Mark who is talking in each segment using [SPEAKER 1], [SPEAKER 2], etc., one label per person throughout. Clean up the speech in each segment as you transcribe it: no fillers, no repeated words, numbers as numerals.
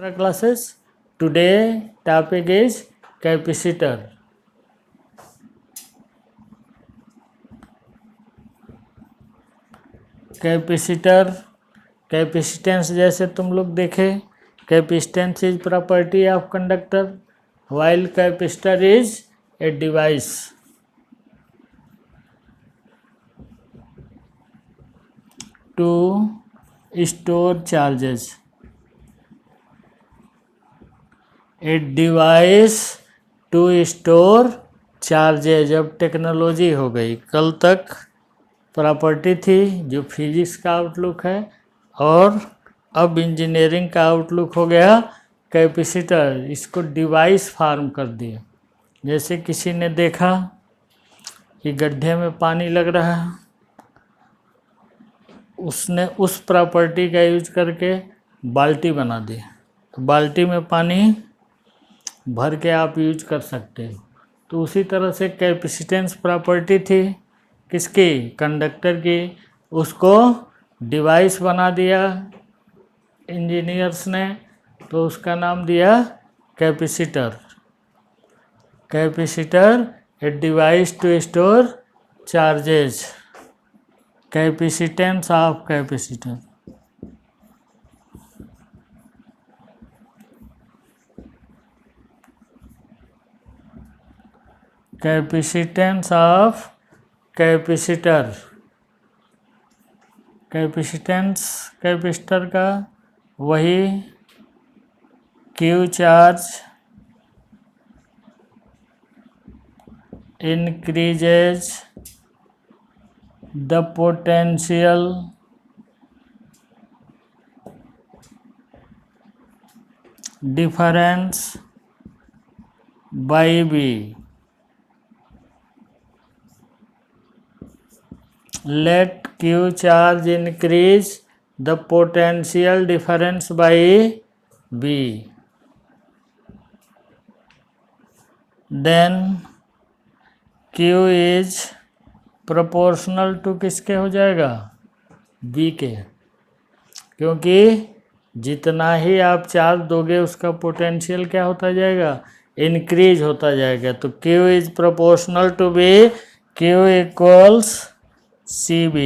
[SPEAKER 1] Extra classes. Today topic is capacitor. Capacitor, capacitance जैसे तुम लोग देखे, capacitance is property of conductor while capacitor is a device to store charges. A device to store charges. अब technology हो गई, कल तक प्रॉपर्टी थी जो फिजिक्स का आउटलुक है, और अब इंजीनियरिंग का आउटलुक हो गया कैपेसिटर. इसको डिवाइस फॉर्म कर दिया. जैसे किसी ने देखा कि गड्ढे में पानी लग रहा है, उसने उस प्रॉपर्टी का यूज करके बाल्टी बना दी, तो बाल्टी में पानी भर के आप यूज कर सकते हो. तो उसी तरह से कैपेसिटेंस प्रॉपर्टी थी किसकी, कंडक्टर की, उसको डिवाइस बना दिया इंजीनियर्स ने, तो उसका नाम दिया capacitor. Capacitor a device to store charges. Capacitance of capacitor. Capacitance of capacitor. Capacitance capacitor का वही Q charge increases the potential difference by V. Let Q charge increase the potential difference by V. Then Q is proportional to किसके हो जाएगा, V के, क्योंकि जितना ही आप charge दोगे उसका पोटेंशियल क्या होता जाएगा, इंक्रीज होता जाएगा. तो Q is proportional to V. Q equals CV.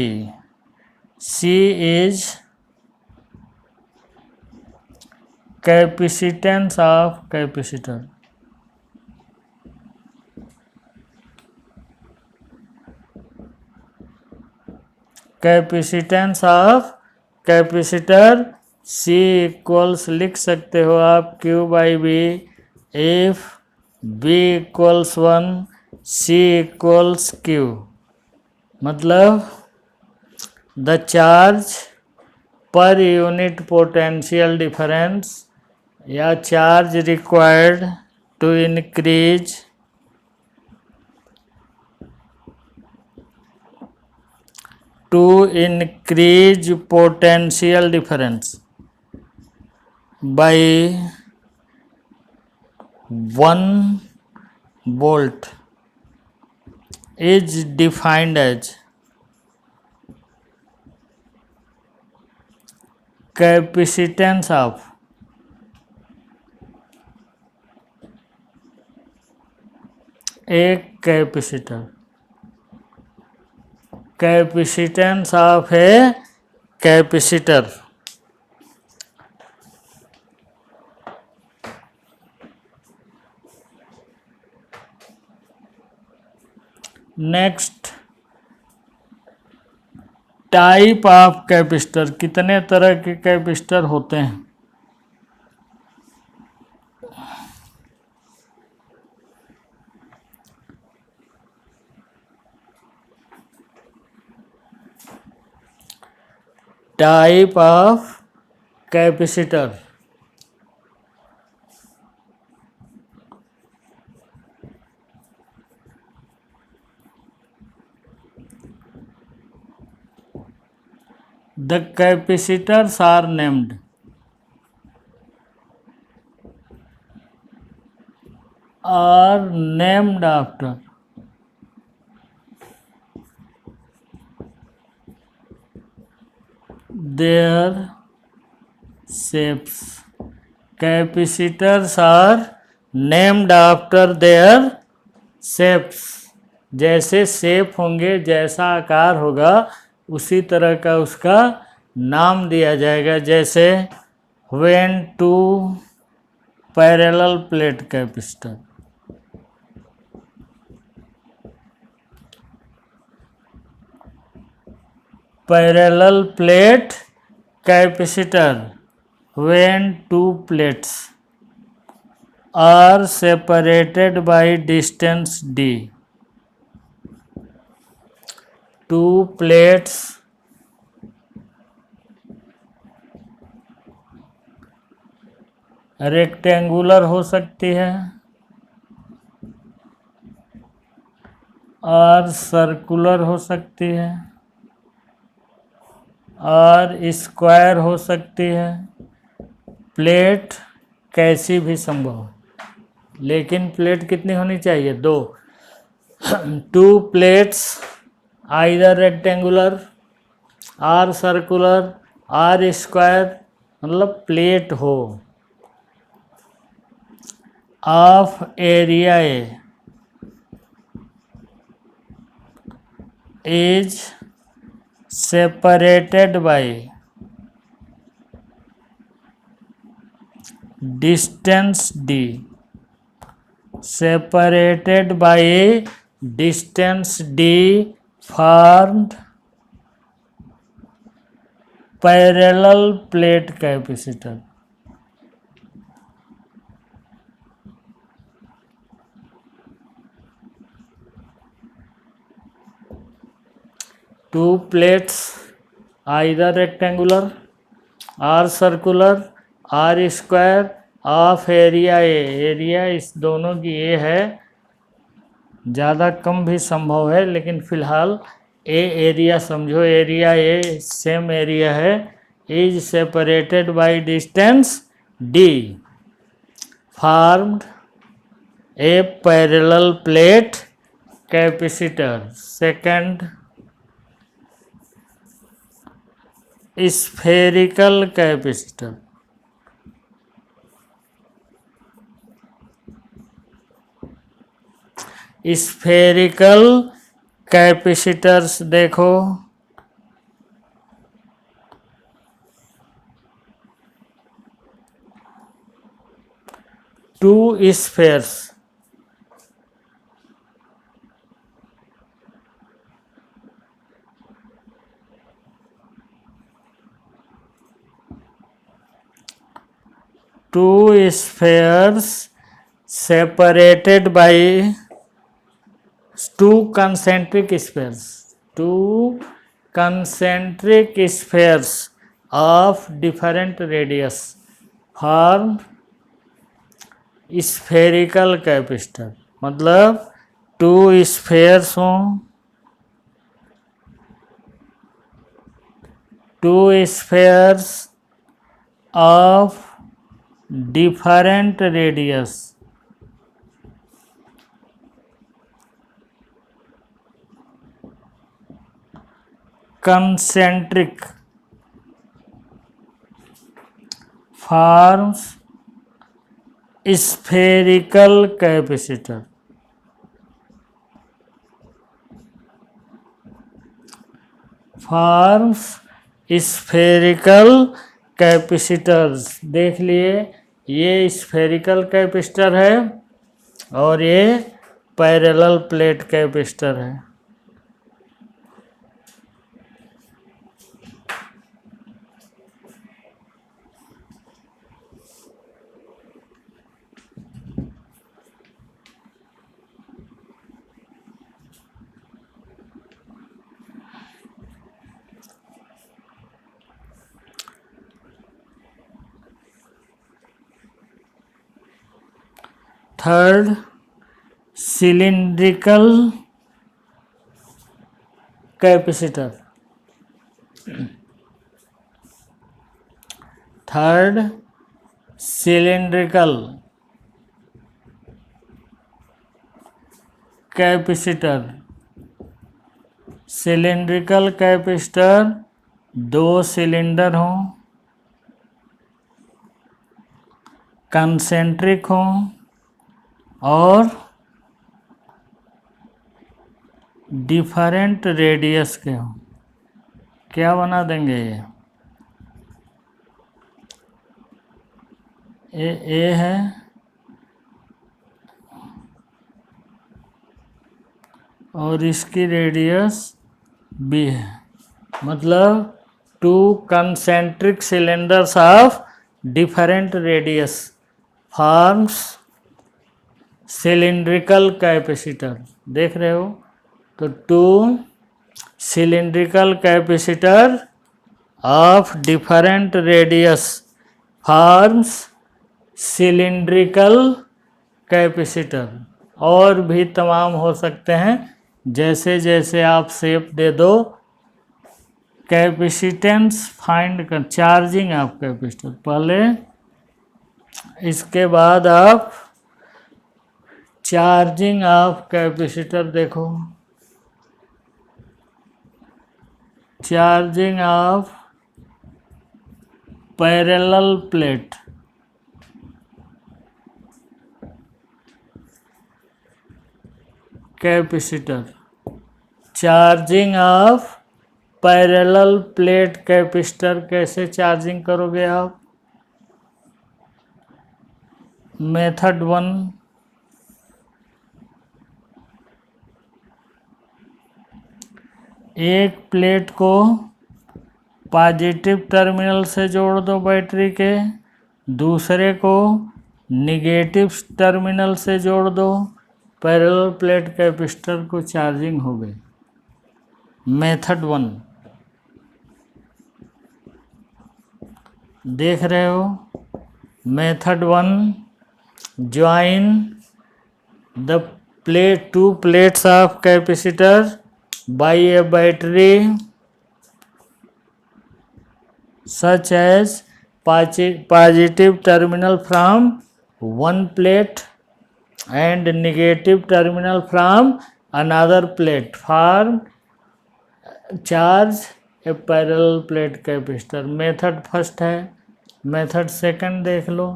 [SPEAKER 1] C is capacitance of capacitor. Capacitance of capacitor. C equals लिख सकते हो आप Q by V. If V equals 1, C equals Q. मतलब द चार्ज पर यूनिट पोटेंशियल डिफरेंस या charge required to increase potential difference by 1 volt is defined as capacitance of a capacitor. Capacitance of a capacitor. Next, type of capacitor. कितने तरह के capacitor होते हैं. Type of capacitor. The capacitors are named after their shapes. Capacitors are named after their shapes. जैसे shape होंगे, जैसा आकार होगा, उसी तरह का उसका नाम दिया जाएगा। जैसे when two parallel plate capacitor, parallel plate capacitor when two plates are separated by distance d, two plates rectangular हो सकती है और सर्कुलर हो सकती है और स्क्वायर हो सकती है। प्लेट कैसी भी संभव, लेकिन प्लेट कितनी होनी चाहिए? दो। Two plates either rectangular or circular or square, मतलब प्लेट हो of area A is separated by distance d, separated by distance d formed parallel plate capacitor। Two plates either rectangular or circular or square of area A, area इस दोनों की ए है, ज़्यादा कम भी संभव है, लेकिन फिलहाल ए एरिया समझो, एरिया ए सेम एरिया है, is separated by distance D formed a parallel plate capacitor. Second, spherical capacitor. Spherical capacitors देखो, two spheres two spheres separated by two concentric spheres of different radius form spherical capacitor। मतलब two spheres हों, two spheres of different radius concentric forms spherical capacitor। forms spherical capacitors देख लिए, ये spherical capacitor है और ये parallel plate capacitor है। Third, cylindrical capacitor. Third, cylindrical capacitor. Cylindrical capacitor दो सिलेंडर हों कंसेंट्रिक हों और डिफरेंट रेडियस के हों, क्या बना देंगे ये ए है और इसकी रेडियस बी है, मतलब two concentric cylinders of different radius forms cylindrical capacitor. देख रहे हो, तो two cylindrical capacitor of different radius forms cylindrical capacitor. और भी तमाम हो सकते हैं, जैसे जैसे आप शेप दे दो। कैपेसिटेंस फाइंड कर, चार्जिंग ऑफ कैपेसिटर पहले, इसके बाद आप चार्जिंग ऑफ कैपेसिटर देखो। Charging of parallel plate, capacitor. Charging of parallel plate capacitor कैसे चार्जिंग करोगे आप? मेथड 1, एक प्लेट को पॉजिटिव टर्मिनल से जोड़ दो बैटरी के, दूसरे को निगेटिव टर्मिनल से जोड़ दो, पैरेलल प्लेट कैपेसिटर को चार्जिंग हो गई। मेथड 1 देख रहे हो। Method 1, join the plate to plates of capacitor by a battery such as positive terminal from one plate and negative terminal from another plate for charge a parallel plate capacitor। Method first है। Method second देख लो।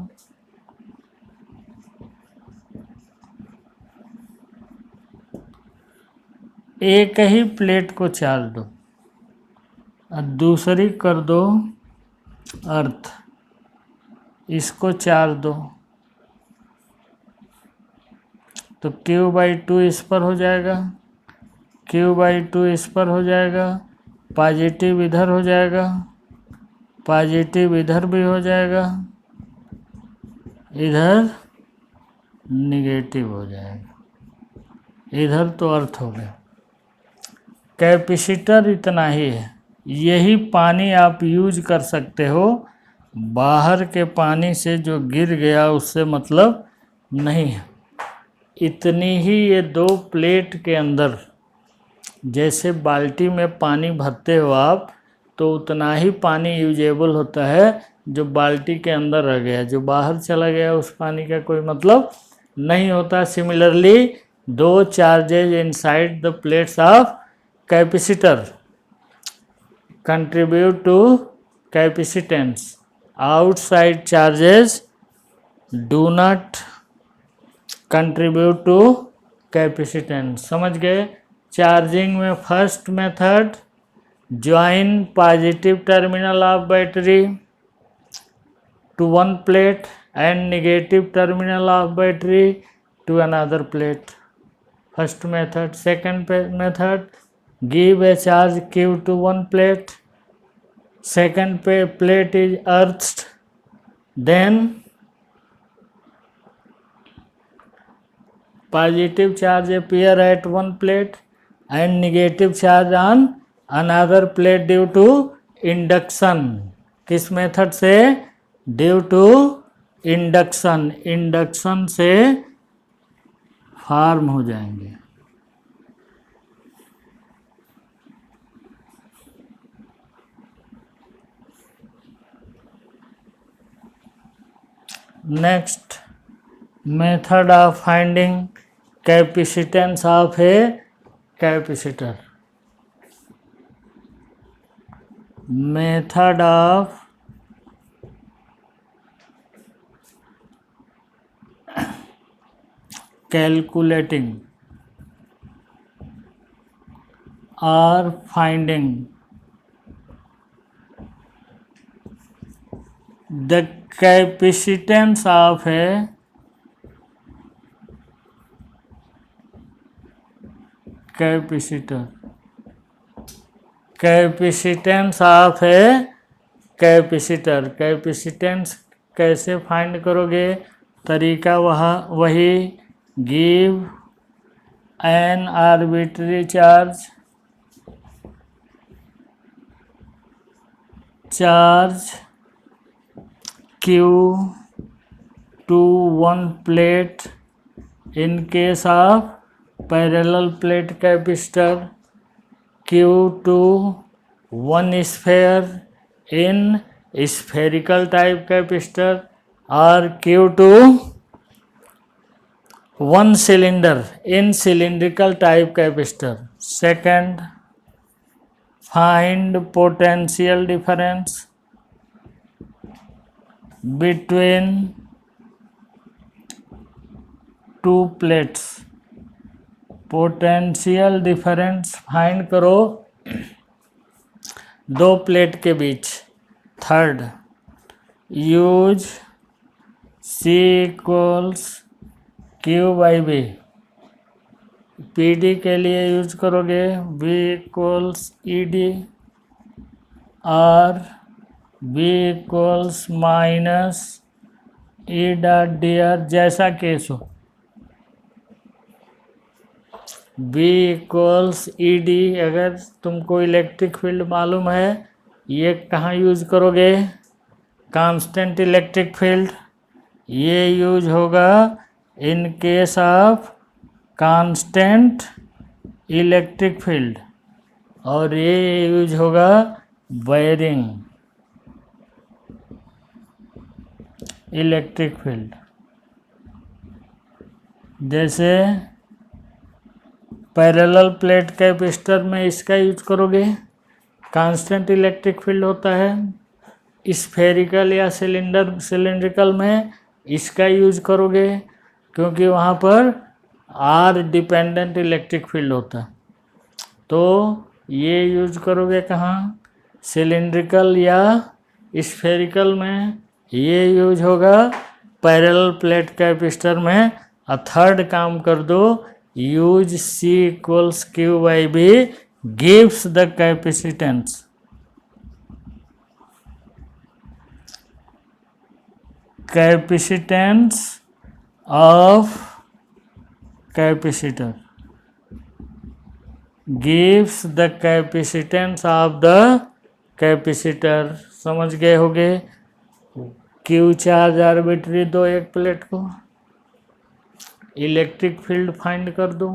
[SPEAKER 1] एक ही plate को charge दो और दूसरी कर दो अर्थ, इसको चार्ज दो, तो Q/2 इस पर हो जाएगा, Q/2 इस पर हो जाएगा, पॉजिटिव इधर हो जाएगा, पॉजिटिव इधर भी हो जाएगा, इधर निगेटिव हो जाएगा, इधर तो अर्थ हो गया। कैपेसिटर इतना ही है। यही पानी आप यूज कर सकते हो, बाहर के पानी से जो गिर गया उससे मतलब नहीं है। इतनी ही ये दो प्लेट के अंदर, जैसे बाल्टी में पानी भरते हो आप, तो उतना ही पानी यूजेबल होता है जो बाल्टी के अंदर रह गया, जो बाहर चला गया उस पानी का कोई मतलब नहीं होता। सिमिलरली दो charges inside the plates of capacitor contribute to capacitance. Outside charges do not contribute to capacitance। समझ गए? चार्जिंग में first method, join positive terminal of battery to one plate and negative terminal of battery to another plate, first method. Second method, give a charge Q to one plate, second plate is earthed, then positive charge appear at one plate and negative charge on another plate due to induction। किस method से? Due to induction. Induction से form हो जाएंगे। Next, method of finding capacitance of a capacitor. Method of calculating or finding the capacitance of a capacitor. Capacitance of a capacitor. Capacitance कैसे find करोगे? तरीका वही, give an arbitrary charge Q to one plate in case of parallel plate capacitor, Q to one sphere in spherical type capacitor, or Q to one cylinder in cylindrical type capacitor. Second, find potential difference between two plates. Potential difference find करो दो plate के बीच. Third, use C equals Q/B. PD के लिए use करोगे B equals ED और B equals minus E.dr जैसा case हो. B equals ED. अगर तुमको इलेक्ट्रिक फील्ड मालूम है, ये कहाँ यूज करोगे? Constant electric field. ये यूज होगा in case of constant electric field, और ये यूज होगा बेयरिंग इलेक्ट्रिक फील्ड. जैसे पैरेलल प्लेट कैपेसिटर में इसका यूज करोगे, कांस्टेंट इलेक्ट्रिक फील्ड होता है. स्फेरिकल या सिलेंड्रिकल में इसका यूज करोगे, क्योंकि वहाँ पर आर डिपेंडेंट इलेक्ट्रिक फील्ड होता है. तो ये यूज करोगे कहाँ? सिलेंड्रिकल या स्फेरिकल में. ये यूज होगा पैरेलल प्लेट कैपेसिटर में. और थर्ड काम कर दो, use C equals Q/B gives the capacitance. Capacitance of capacitor gives the capacitance of the capacitor. समझ गए होगे? Q चार्ज आर्बिट्री दो एक प्लेट को, इलेक्ट्रिक फील्ड फाइंड कर दो.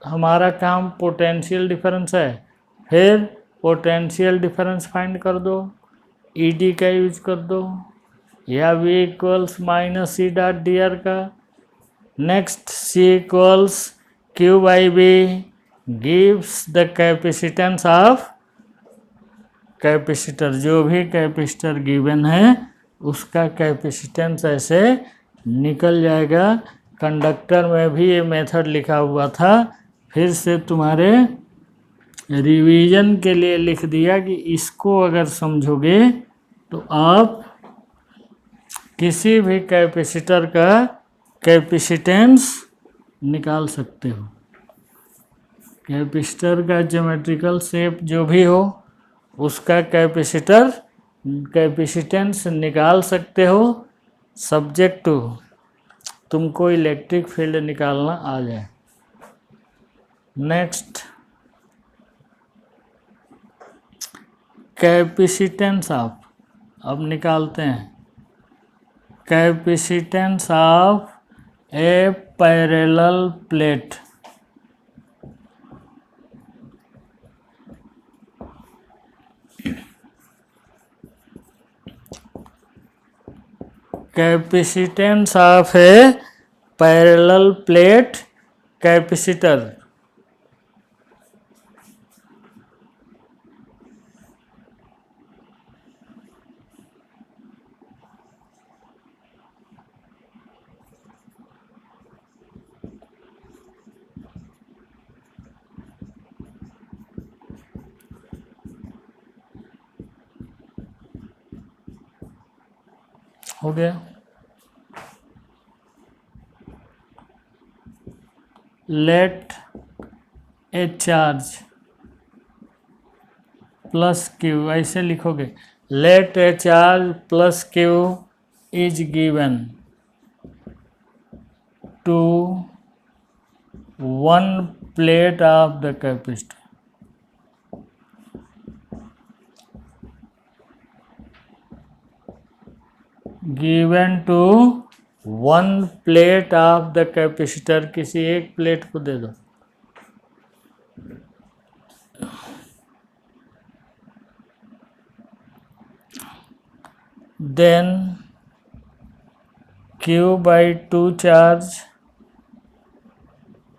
[SPEAKER 1] हमारा काम पोटेंशियल डिफरेंस है, फिर पोटेंशियल डिफरेंस फाइंड कर दो. ED का यूज कर दो, या V इक्वल्स माइनस E.dr का. Next, C equals Q/B gives the capacitance of capacitor. जो भी कैपेसिटर गिवन है उसका कैपेसिटेंस ऐसे निकल जाएगा. कंडक्टर में भी ये मेथड लिखा हुआ था, फिर से तुम्हारे रिवीजन के लिए लिख दिया कि इसको अगर समझोगे तो आप किसी भी कैपेसिटर का कैपेसिटेंस निकाल सकते हो. कैपेसिटर का ज्योमेट्रिकल शेप जो भी हो उसका कैपेसिटेंस निकाल सकते हो, सब्जेक्ट टू तुमको इलेक्ट्रिक फील्ड निकालना आ जाए. Next, capacitance of. अब निकालते हैं capacitance of a parallel plate. Capacitance of a parallel plate capacitor. हो गया। Let a charge plus Q, ऐसे लिखोगे, let a charge plus Q is given to one plate of the capacitor, given to one plate of the capacitor, किसी एक plate को दे दो। Then Q by 2 charge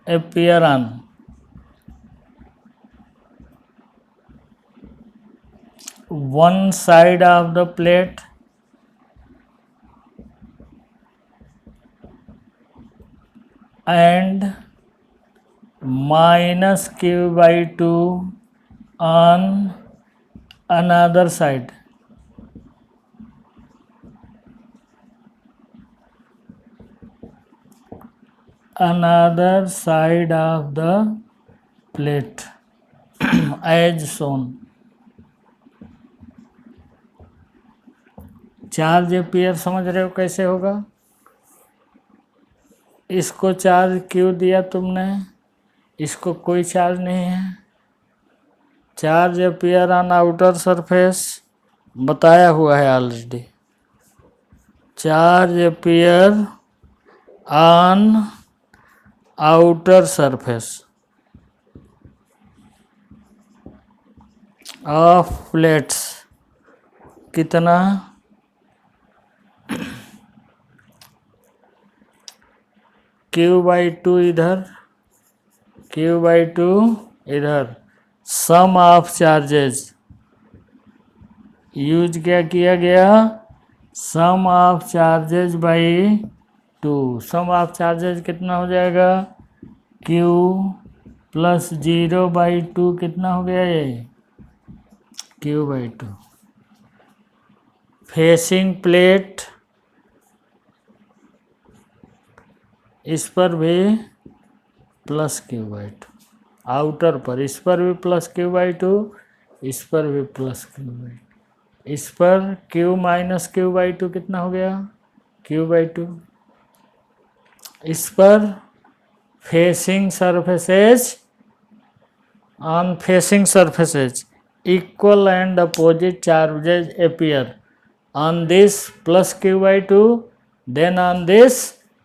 [SPEAKER 1] appear on one side of the plate and minus Q by 2 on another side. Another side of the plate as shown. Charge appear समझ रहे हो कैसे होगा? इसको चार्ज क्यों दिया तुमने, इसको कोई चार्ज नहीं है। Charge appear on outer surface बताया हुआ है already. Charge appear on outer surface of plates, कितना? Q by 2 इधर, Q by 2 इधर, सम ऑफ चार्जेज यूज क्या किया गया, sum of charges by 2। Sum of charges कितना हो जाएगा, Q प्लस 0 बाई 2 कितना हो गया ये, Q बाई 2। फेसिंग प्लेट, इस पर भी प्लस Q बाई 2, आउटर पर इस पर भी प्लस Q बाई 2, इस पर भी प्लस Q बाई 2, इस पर Q माइनस Q बाई 2 कितना हो गया, Q बाई 2। इस पर facing surfaces, on facing surfaces equal and opposite charges appear, on this plus Q by 2, then on this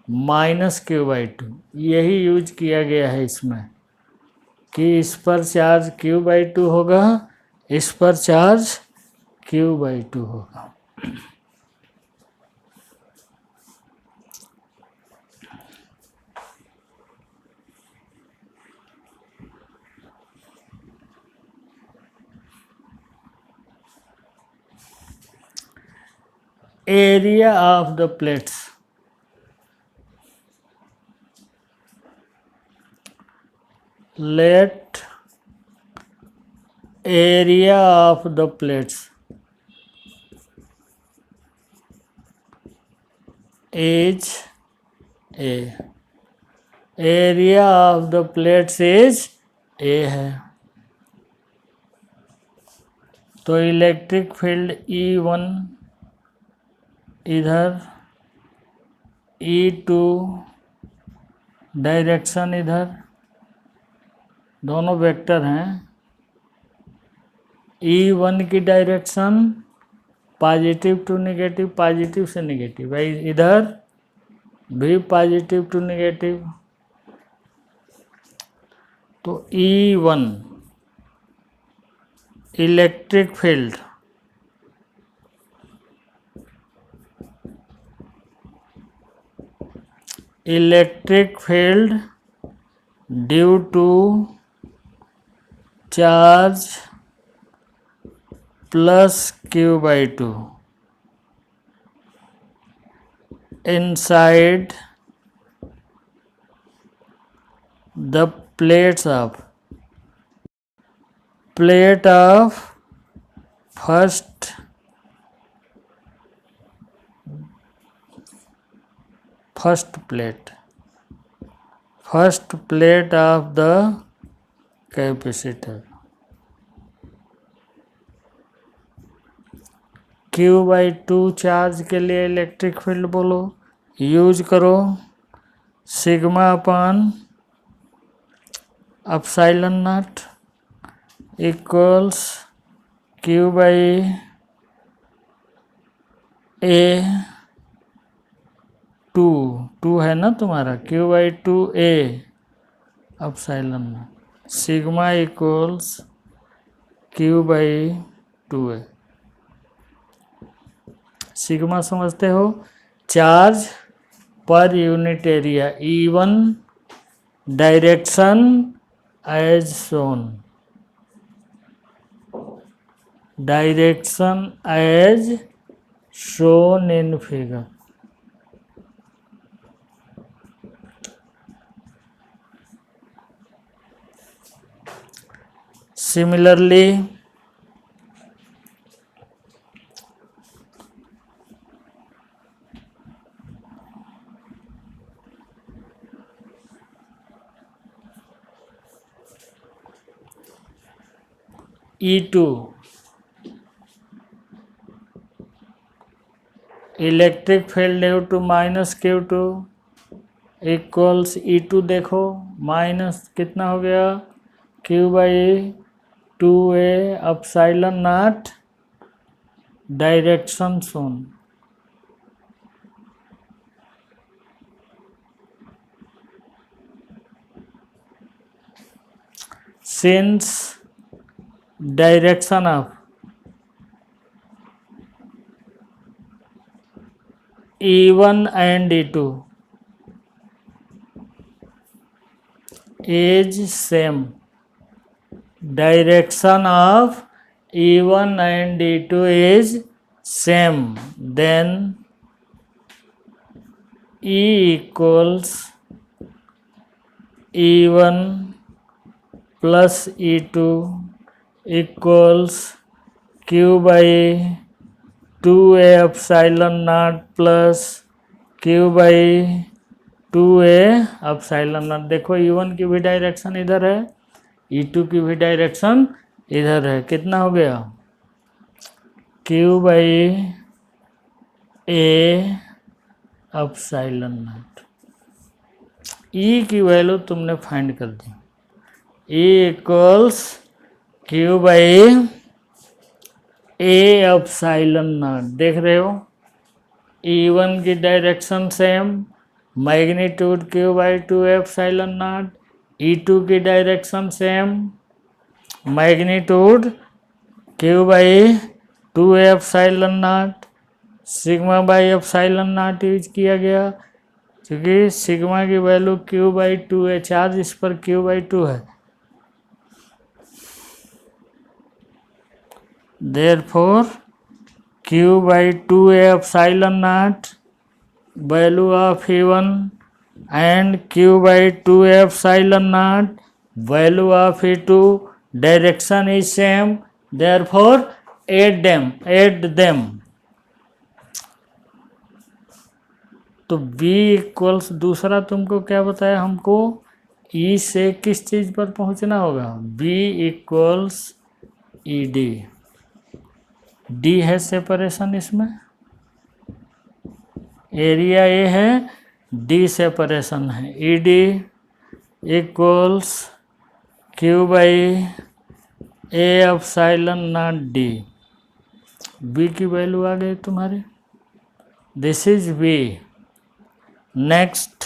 [SPEAKER 1] minus Q by 2। यही यूज किया गया है इसमें कि इस पर चार्ज Q बाई 2 होगा, इस पर चार्ज Q बाई 2 होगा। Area of the plates, let area of the plates is A, area of the plates is A है, तो इलेक्ट्रिक फील्ड E1 इधर, E2 डायरेक्शन इधर, दोनों वेक्टर हैं। E1 की direction positive to negative, positive से negative, भाई इधर भी पॉजिटिव टू नेगेटिव, तो E1 electric field due to charge plus Q by 2 inside the plates of plate of first first plate of the capacitor. Q/2 charge के लिए electric field बोलो, use करो sigma upon epsilon naught equals Q/A2 है ना तुम्हारा, Q/2A epsilon naught, sigma equals Q/2A। Sigma समझते हो, charge per unit area, E1 direction as shown, in figure. Similarly E2 electric field U2 minus Q2 equals E2, देखो minus कितना हो गया, Q/2A epsilon naught direction shown. Since direction of E1 and E2 is same, direction of E1 and E2 is same, then E equals E1 plus E2 equals Q/2A epsilon not plus Q/2A epsilon not. देखो E1 की भी direction इधर है, E2 की भी direction इधर है, कितना हो गया, Q/A एप्सिलॉन नॉट। E की वैल्यू तुमने फाइंड कर दी, E equals Q/A epsilon not. देख रहे हो, E1 की direction same, magnitude Q/2 epsilon naught, E2 की direction same, magnitude Q/2 epsilon naught, sigma by epsilon not use किया गया, क्योंकि सिग्मा की वैल्यू Q/2 चार्ज इस पर Q/2 है। Therefore Q/2A epsilon not value of E1 and Q/2A epsilon not value of E2 direction is same, therefore add them। तो V equals, दूसरा तुमको क्या बताया हमको, E से किस चीज पर पहुंचना होगा, V इक्वल्स ED, D है सेपरेशन, इसमें एरिया A है, D सेपरेशन है, ED equals Q/A epsilon not D। B की वैल्यू आ गई तुम्हारी, this is V। Next,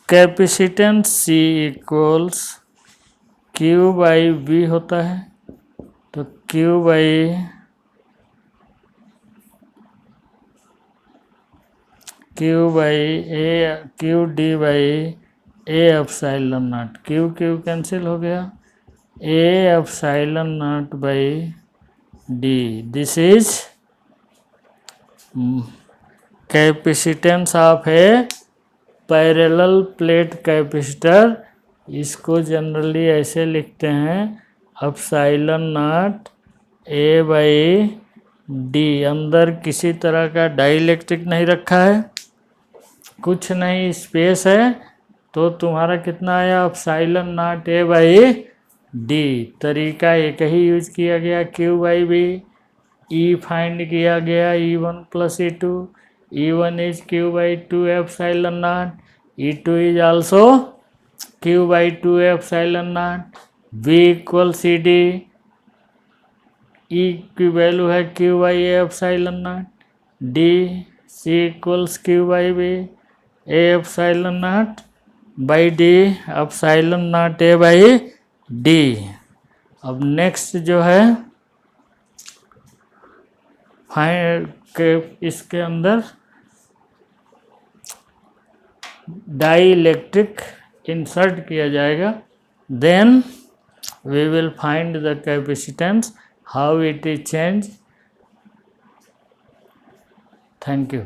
[SPEAKER 1] capacitance C equals Q/V होता है, तो Q/D/A epsilon not, Q cancel हो गया, A epsilon naught by D। This is capacitance of a parallel plate capacitor. इसको generally ऐसे लिखते हैं, एप्सिलॉन नॉट A/D डी। अंदर किसी तरह का डाइलेक्ट्रिक नहीं रखा है, कुछ नहीं, स्पेस है, तो तुम्हारा कितना आया epsilon naught A by D. तरीका एक ही यूज किया गया, Q by B. E find किया गया, E1 plus E2, E1 is Q by 2 epsilon naught, E2 is also Q by 2 epsilon naught, V equal C D, E की value है Q by A epsilon naught, D C equals Q by B, A epsilon naught by D, epsilon naught A by D. अब next जो है find के इसके अंदर dielectric insert किया जाएगा, then we will find the capacitance, how it is changed. Thank you.